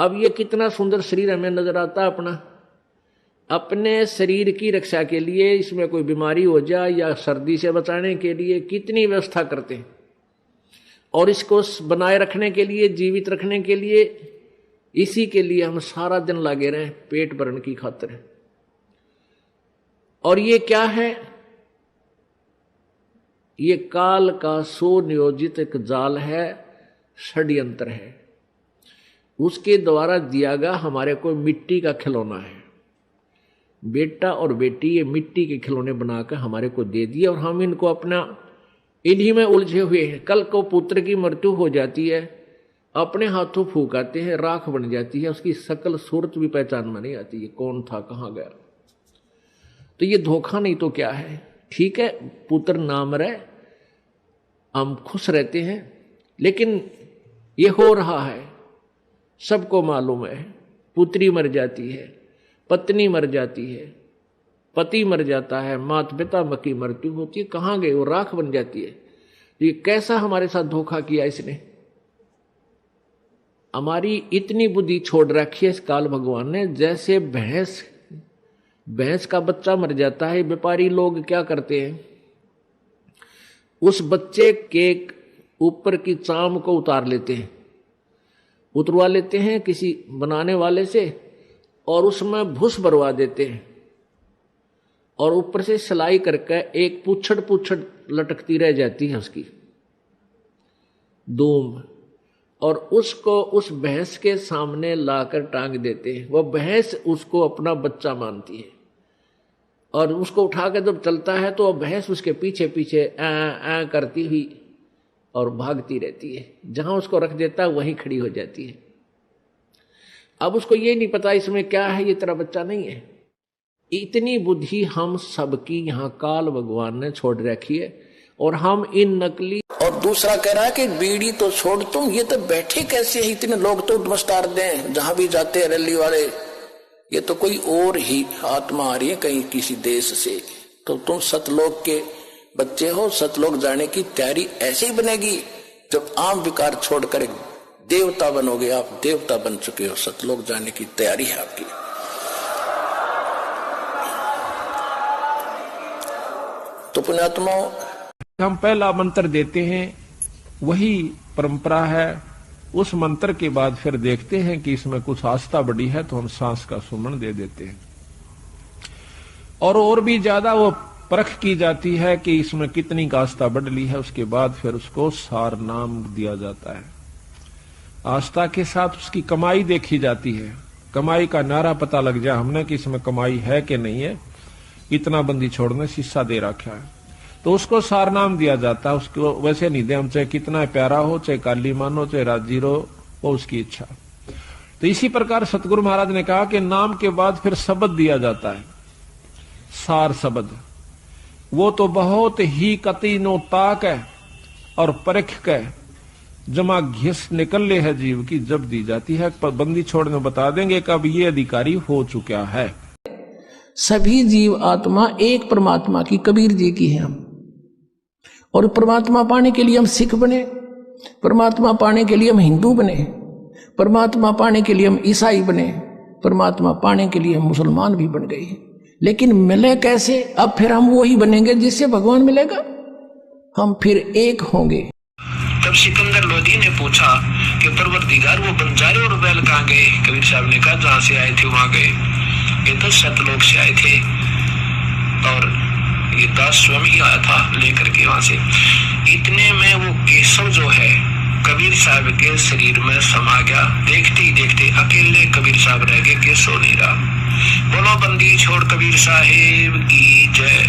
अब ये कितना सुंदर शरीर हमें नजर आता है अपने शरीर की रक्षा के लिए, इसमें कोई बीमारी हो जाए या सर्दी से बचाने के लिए कितनी व्यवस्था करते हैं, और इसको बनाए रखने के लिए, जीवित रखने के लिए, इसी के लिए हम सारा दिन लगे रहे पेट भरने की खातिर। और ये क्या है? ये काल का सुनियोजित एक जाल है, षड्यंत्र है। उसके द्वारा दिया गया हमारे को मिट्टी का खिलौना है। बेटा और बेटी ये मिट्टी के खिलौने बनाकर हमारे को दे दिए, और हम इनको अपना इन्हीं में उलझे हुए हैं। कल को पुत्र की मृत्यु हो जाती है, अपने हाथों फूकाते हैं, राख बन जाती है, उसकी शकल सूरत भी पहचान में नहीं आती, ये कौन था, कहाँ गया। तो ये धोखा नहीं तो क्या है? ठीक है, पुत्र ना मरे, हम खुश रहते हैं, लेकिन ये हो रहा है, सबको मालूम है। पुत्री मर जाती है, पत्नी मर जाती है, पति मर जाता है, माता पिता की मृत्यु होती है, कहाँ गए वो, राख बन जाती है। ये कैसा हमारे साथ धोखा किया इसने? हमारी इतनी बुद्धि छोड़ रखी है इस काल भगवान ने। जैसे भैंस का बच्चा मर जाता है, व्यापारी लोग क्या करते हैं, उस बच्चे के ऊपर की चाम को उतार लेते हैं, उतरवा लेते हैं किसी बनाने वाले से, और उसमें भूस भरवा देते हैं, और ऊपर से सिलाई करके एक पूछड़ लटकती रह जाती है उसकी दूम, और उसको उस भैंस के सामने लाकर टांग देते हैं। वह भैंस उसको अपना बच्चा मानती है, और उसको उठाकर जब चलता है तो वह भैंस उसके पीछे पीछे ऐ करती हुई और भागती रहती है। जहां उसको रख देता है वहीं खड़ी हो जाती है। अब उसको ये नहीं पता इसमें क्या है, ये तेरा बच्चा नहीं है। इतनी बुद्धि हम सबकी यहाँ काल भगवान ने छोड़ रखी है, और हम इन नकली। और दूसरा कह रहा है कि बीड़ी तो छोड़ तुम, ये तो बैठे कैसे है, इतने लोग तो नमस्कार दें जहां भी जाते हैं रैली वाले, ये तो कोई और ही आत्मा आ रही है कहीं किसी देश से। तो तुम सतलोक के बच्चे हो, सतलोक जाने की तैयारी ऐसे ही बनेगी जब आम विकार छोड़कर देवता बनोगे। आप देवता बन चुके हो, सतलोक जाने की तैयारी है आपकी। तो पुण्यात्माओं, हम पहला मंत्र देते हैं, वही परंपरा है। उस मंत्र के बाद फिर देखते हैं कि इसमें कुछ आस्था बढ़ी है तो हम सांस का सुमन दे देते हैं, और भी ज्यादा वो परख की जाती है कि इसमें कितनी का आस्था बढ़ ली है। उसके बाद फिर उसको सार नाम दिया जाता है। आस्था के साथ उसकी कमाई देखी जाती है। कमाई का नारा पता लग जाए हमने कि इसमें कमाई है कि नहीं है, इतना बंदी छोड़ने शीशा दे रखा है, तो उसको सार नाम दिया जाता है। उसको वैसे नहीं दे हम, चाहे कितना प्यारा हो, चाहे काली मान हो, चाहे राजीर हो, वो उसकी इच्छा। तो इसी प्रकार सतगुरु महाराज ने कहा कि नाम के बाद फिर शब्द दिया जाता है, सार शब्द। वो तो बहुत ही कति नो ताक है और परख के जमा घिस निकल ले है जीव की, जब दी जाती है। बंदी छोड़ने बता देंगे कब ये अधिकारी हो चुका है। सभी जीव आत्मा एक परमात्मा की, कबीर जी की है हम। और परमात्मा पाने के लिए हम सिख बने, परमात्मा पाने के लिए हम हिंदू बने, परमात्मा पाने के लिए हम ईसाई बने, परमात्मा पाने के लिए हम मुसलमान भी बन गए। लेकिन मिले कैसे? अब फिर हम वही बनेंगे जिससे भगवान मिलेगा, हम फिर एक होंगे। तब सिकंदर लोधी ने पूछा कि परवरदिगार वो बंजारे और बैल कहाँ गए? कबीर साहब ने कहा जहां से आए थे वहां गए। ये तो सतलोक से आए थे, और ये दास स्वयं ही आया था लेकर के वहां से। इतने में वो केशव जो है कबीर साहब के शरीर में समा गया। देखते ही देखते अकेले कबीर साहब रह गए, केशव नहीं रहा। बोलो बंदी छोड़ कबीर साहिब की जय।